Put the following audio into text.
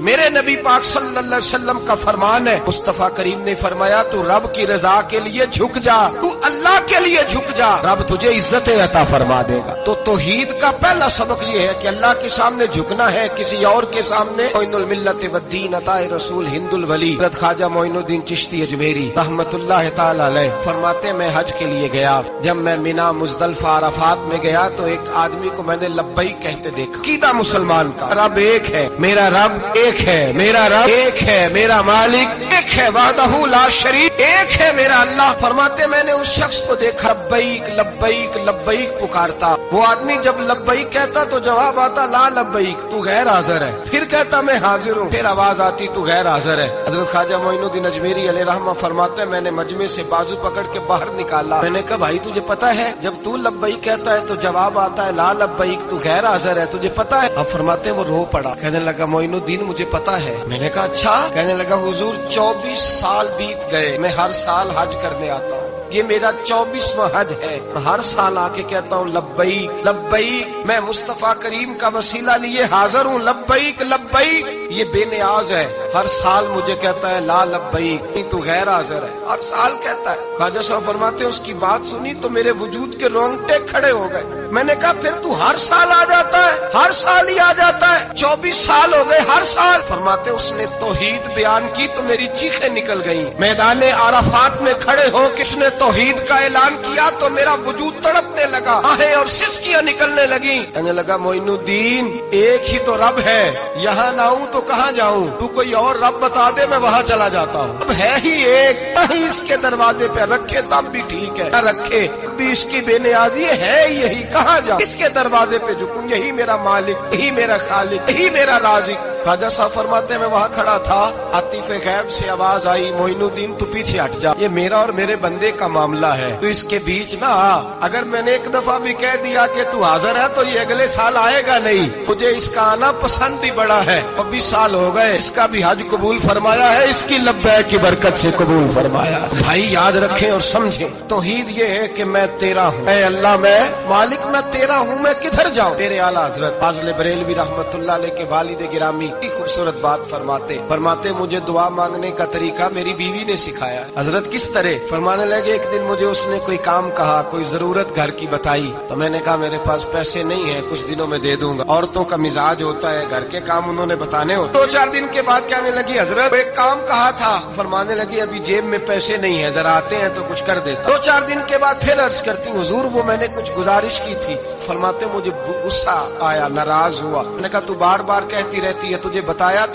میرے نبی پاک صلی اللہ علیہ وسلم کا فرمان ہے، مصطفیٰ کریم نے فرمایا تو رب کی رضا کے لیے جھک جا، تو اللہ کے لیے جھک جا، رب تجھے عزت عطا فرما دے گا۔ تو توحید کا پہلا سبق یہ ہے کہ اللہ کے سامنے جھکنا ہے، کسی اور کے سامنے۔ معین الملت والدین عطا رسول ہند الولی حضرت خواجہ معین الدین چشتی اجمیری رحمت اللہ تعالی علیہ فرماتے میں حج کے لیے گیا، جب میں مینا مزدلفہ عرفات میں گیا تو ایک آدمی کو میں نے لبیک کہتے دیکھا۔ عقیدہ مسلمان کا رب ایک ہے، میرا رب ایک ہے، میرا رب ایک ہے، میرا مالک ایک ہے، وحدہ لا شریک ایک ہے میرا اللہ۔ فرماتے میں نے اس شخص کو دیکھا لبیک لبیک لبیک پکارتا، وہ آدمی جب لبیک کہتا تو جواب آتا لا لبیک، تو غیر حاضر ہے، پھر کہتا میں حاضر ہوں، پھر آواز آتی تو غیر حاضر ہے۔ حضرت خواجہ معین الدین اجمیری علیہ رحمہ فرماتے میں نے مجمع سے بازو پکڑ کے باہر نکالا، میں نے کہا بھائی تجھے پتا ہے جب تو لبیک کہتا ہے تو جواب آتا ہے لا لبیک، تو غیر حاضر ہے، تجھے پتا ہے؟ اب فرماتے وہ رو پڑا، کہنے لگا معین الدین مجھے پتا ہے۔ میں نے کہا اچھا؟ کہنے لگا حضور 24 سال بیت گئے، میں ہر سال حج کرنے آتا ہوں، یہ میرا 24واں حج ہے، اور ہر سال آ کے کہتا ہوں لبیک لبیک، میں مصطفیٰ کریم کا وسیلہ لیے حاضر ہوں، لبیک لبیک۔ یہ بے نیاز ہے، ہر سال مجھے کہتا ہے لا لبیک، تو غیر حاضر ہے، ہر سال کہتا ہے۔ خواجہ صاحب فرماتے ہیں اس کی بات سنی تو میرے وجود کے رونگٹے کھڑے ہو گئے۔ میں نے کہا پھر تو ہر سال آ جاتا ہے، ہر سال ہی آ جاتا ہے، 24 سال ہو گئے ہر سال۔ فرماتے اس نے توحید بیان کی تو میری چیخیں نکل گئیں، میدان عرفات میں کھڑے ہو کس نے توحید کا اعلان کیا تو میرا وجود تڑپنے لگا، آہیں اور سسکیاں نکلنے لگیں۔ کہنے لگا معین الدین ایک ہی تو رب ہے، یہاں نہ ہوں تو کہاں جاؤں، تو کوئی اور رب بتا دے میں وہاں چلا جاتا ہوں، اب ہے ہی ایک، کہیں اس کے دروازے پہ رکھے تب بھی ٹھیک ہے، نہ رکھے بھی اس کی بے نیازی ہے یہی، کہاں جاؤں، اس کے دروازے پہ جھکوں، یہی میرا مالک، یہی میرا خالق، یہی میرا رازق۔ خواجہ صاحب فرماتے میں وہاں کھڑا تھا، عاطف غیب سے آواز آئی معین الدین تو پیچھے ہٹ جا، یہ میرا اور میرے بندے کا معاملہ ہے، تو اس کے بیچ نہ آ، اگر میں نے ایک دفعہ بھی کہہ دیا کہ تو حاضر ہے تو یہ اگلے سال آئے گا نہیں، مجھے اس کا آنا پسند ہی بڑا ہے، 24 سال ہو گئے، اس کا بھی حج قبول فرمایا ہے، اس کی لبیک کی برکت سے قبول فرمایا۔ بھائی یاد رکھیں اور سمجھیں، توحید یہ ہے کہ میں تیرا ہوں، اے اللہ میں مالک میں تیرا ہوں، میں کدھر جاؤں؟ میرے اعلیٰ حضرت فاضل بریلوی رحمت اللہ علیہ کے والد گرامی کی خوبصورت بات فرماتے مجھے دعا مانگنے کا طریقہ میری بیوی نے سکھایا۔ حضرت کس طرح؟ فرمانے لگے ایک دن مجھے اس نے کوئی کام کہا، کوئی ضرورت گھر کی بتائی، تو میں نے کہا میرے پاس پیسے نہیں ہیں، کچھ دنوں میں دے دوں گا، عورتوں کا مزاج ہوتا ہے، گھر کے کام انہوں نے بتانے ہوتے۔ 2-4 دن کے بعد کہنے لگی حضرت ایک کام کہا تھا، فرمانے لگی ابھی جیب میں پیسے نہیں ہیں، ذرا آتے ہیں تو کچھ کر دیتا۔ 2-4 دن کے بعد پھر عرض کرتی حضور وہ میں نے کچھ گزارش کی تھی، فرماتے مجھے غصہ آیا، ناراض ہوا، میں نے کہا تو بار بار کہتی رہتی ہے، تجھے بتایا